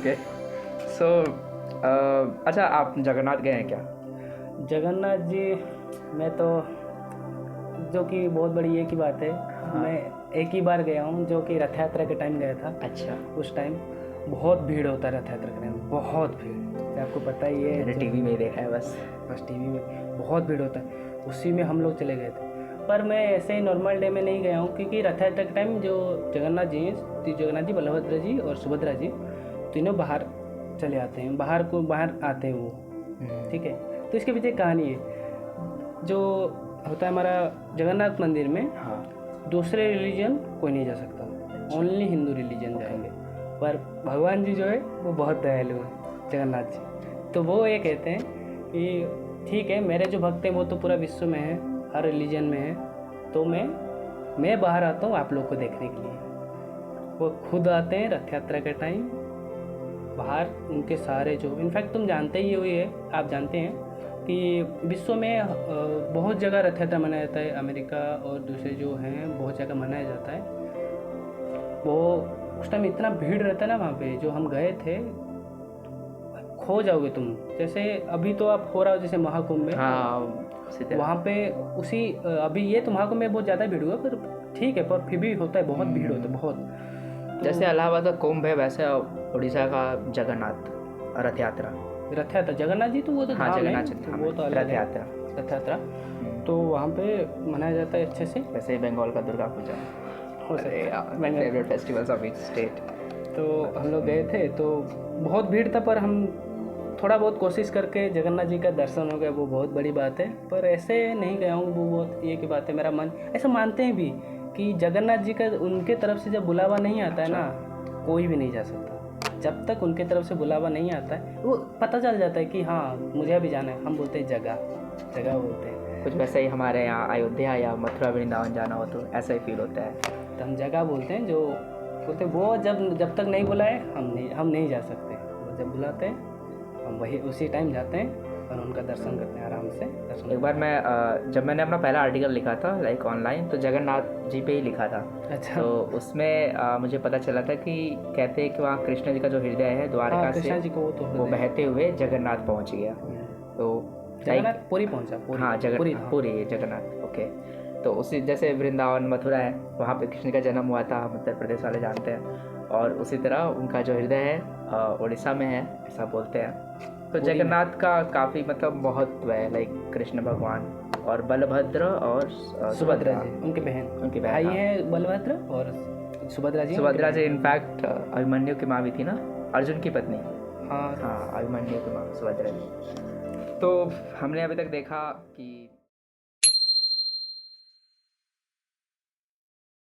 Okay so अच्छा, आप जगन्नाथ गए हैं क्या? जगन्नाथ जी मैं तो, जो कि बहुत बड़ी ये की बात है, मैं एक ही बार गया हूँ, जो कि रथ यात्रा के टाइम गया था। अच्छा, उस टाइम बहुत भीड़ होता है रथ यात्रा के टाइम, बहुत भीड़, आपको पता ही है। मैंने टीवी में ही देखा है बस टीवी में बहुत भीड़ होता है, उसी में हम लोग चले गए थे। पर मैं ऐसे ही नॉर्मल डे में नहीं गया हूँ, क्योंकि रथ यात्रा के टाइम जो जगन्नाथ जी हैं, जगन्नाथ जी, बलभद्र जी और सुभद्रा जी तीनों बाहर चले आते हैं, बाहर आते हैं वो, ठीक है। तो इसके पीछे एक कहानी है। जो होता है हमारा जगन्नाथ मंदिर में, दूसरे रिलीजन कोई नहीं जा सकता, ओनली हिंदू रिलीजन जाएंगे। पर भगवान जी जो है वो बहुत दयालु हैं, जगन्नाथ जी। तो वो ये कहते हैं कि ठीक है, मेरे जो भक्त हैं वो तो पूरा विश्व में है, हर रिलीजन में है, तो मैं बाहर आता हूँ आप लोग को देखने के लिए। वो खुद आते हैं रथ यात्रा के टाइम बाहर, उनके सारे जो, इनफैक्ट तुम जानते ही हो, ये आप जानते हैं कि विश्व में बहुत जगह रथ यात्रा मनाया जाता है, अमेरिका और दूसरे जो हैं बहुत जगह मनाया जाता है। वो उस टाइम इतना भीड़ रहता है ना वहाँ पे, जो हम गए थे, खो जाओगे तुम। जैसे अभी तो आप हो रहा हो जैसे महाकुंभ में, वहाँ पे उसी अभी ये तो महाकुंभ में बहुत ज़्यादा भीड़ हुआ, पर ठीक है, पर फिर भी होता है, बहुत भीड़ होता है बहुत। तो जैसे इलाहाबाद का कुंभ है, वैसे उड़ीसा का जगन्नाथ रथ यात्रा जगन्नाथ जी तो वो तो धाम है, तो वो तो अलग रथ है, यात्रा। रथ यात्रा तो वहाँ पे मनाया जाता है अच्छे से। वैसे बंगाल का Durga Puja, favourite festivals of each state. तो हम लोग गए थे, तो बहुत भीड़ था, पर हम थोड़ा बहुत कोशिश करके जगन्नाथ जी का दर्शन हो गया, वो बहुत बड़ी बात है। पर ऐसे नहीं गया हूँ, वो बहुत ये की बात है, मेरा मन ऐसा मानते हैं भी कि जगन्नाथ जी का उनके तरफ से जब बुलावा नहीं आता है ना, कोई भी नहीं जा सकता। जब तक उनके तरफ से बुलावा नहीं आता है, वो पता चल जाता है कि हाँ मुझे अभी जाना है। हम बोलते हैं जगह बोलते हैं। कुछ वैसे ही हमारे यहाँ अयोध्या या मथुरा वृंदावन जाना हो तो ऐसा ही फील होता है, तो हम जगह बोलते हैं। जो बोलते वो जब तक नहीं बुलाए हम नहीं जा सकते। वो जब बुलाते हैं हम वही उसी टाइम जाते हैं और उनका दर्शन करते हैं आराम से। एक बार मैं जब मैंने अपना पहला आर्टिकल लिखा था लाइक ऑनलाइन, तो जगन्नाथ जी पे ही लिखा था। अच्छा। तो उसमें मुझे पता चला था कि कहते हैं कि वहाँ कृष्ण जी का जो हृदय है द्वारका से जी को वो बहते हुए जगन्नाथ पहुँच गया। तो जगन्नाथ पुरी पहुँचा। हाँ, पूरी जगन्नाथ, ओके। तो उसी जैसे वृंदावन मथुरा है, वहाँ पे कृष्ण का जन्म हुआ था, हम उत्तर प्रदेश वाले जानते हैं। और उसी तरह उनका जो हृदय है उड़ीसा में है, ऐसा बोलते हैं। तो जगन्नाथ का काफ़ी मतलब महत्व है, लाइक कृष्ण भगवान और बलभद्र और सुभद्रा जी, उनकी बहन भाई है बलभद्र और सुभद्रा जी इनफैक्ट अभिमन्यु की माँ भी थी ना, अर्जुन की पत्नी। हाँ, अभिमन्यु की माँ सुभद्रा जी। तो हमने अभी तक देखा कि